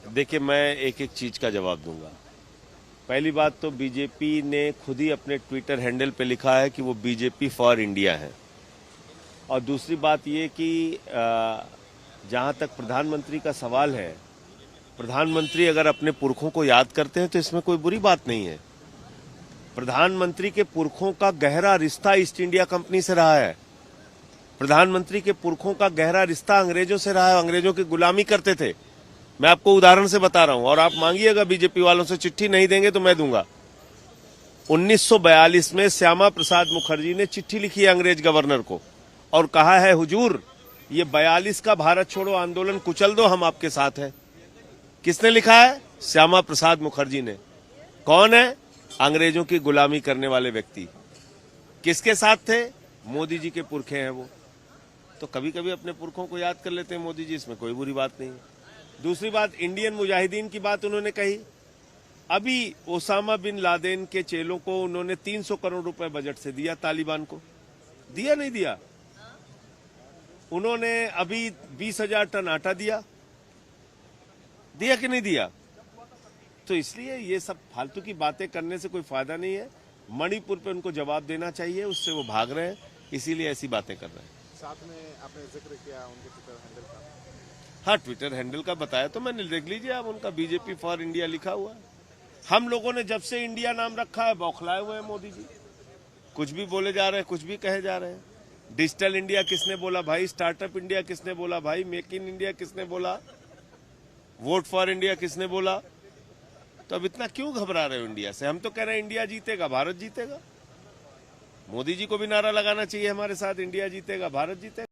देखिए, मैं एक एक चीज का जवाब दूंगा। पहली बात तो बीजेपी ने खुद ही अपने ट्विटर हैंडल पे लिखा है कि वो बीजेपी फॉर इंडिया है। और दूसरी बात ये कि जहां तक प्रधानमंत्री का सवाल है, प्रधानमंत्री अगर अपने पुरखों को याद करते हैं तो इसमें कोई बुरी बात नहीं है। प्रधानमंत्री के पुरखों का गहरा रिश्ता ईस्ट इंडिया कंपनी से रहा है। प्रधानमंत्री के पुरखों का गहरा रिश्ता अंग्रेजों से रहा है, अंग्रेजों की गुलामी करते थे। मैं आपको उदाहरण से बता रहा हूं, और आप मांगिएगा बीजेपी वालों से, चिट्ठी नहीं देंगे तो मैं दूंगा। 1942 में श्यामा प्रसाद मुखर्जी ने चिट्ठी लिखी है अंग्रेज गवर्नर को और कहा है, हुजूर ये 42 का भारत छोड़ो आंदोलन कुचल दो, हम आपके साथ हैं। किसने लिखा है? श्यामा प्रसाद मुखर्जी ने। कौन है? अंग्रेजों की गुलामी करने वाले व्यक्ति। किसके साथ थे? मोदी जी के पुरखे हैं वो। तो कभी कभी अपने पुरखों को याद कर लेते हैं मोदी जी, इसमें कोई बुरी बात नहीं है। दूसरी बात, इंडियन मुजाहिदीन की बात उन्होंने कही। अभी ओसामा बिन लादेन के चेलों को उन्होंने 300 करोड़ रुपए बजट से दिया, तालिबान को दिया नहीं दिया? उन्होंने अभी 20,000 टन आटा दिया कि नहीं दिया? तो इसलिए ये सब फालतू की बातें करने से कोई फायदा नहीं है। मणिपुर पे उनको जवाब देना चाहिए, उससे वो भाग रहे हैं, इसीलिए ऐसी बातें कर रहे हैं। साथ में आपने जिक्र किया उनके ट्विटर हैंडल का। हाँ, ट्विटर हैंडल का बताया तो मैंने, देख लीजिए आप, उनका बीजेपी फॉर इंडिया लिखा हुआ है। हम लोगों ने जब से इंडिया नाम रखा है बौखलाए हुए हैं मोदी जी। कुछ भी बोले जा रहे हैं, कुछ भी कहे जा रहे हैं। डिजिटल इंडिया किसने बोला भाई? स्टार्टअप इंडिया किसने बोला भाई? मेक इन इंडिया किसने बोला? वोट फॉर इंडिया किसने बोला? तो अब इतना क्यों घबरा रहे हो इंडिया से? हम तो कह रहे हैं इंडिया जीतेगा, भारत जीतेगा। मोदी जी को भी नारा लगाना चाहिए हमारे साथ, इंडिया जीतेगा, भारत जीतेगा।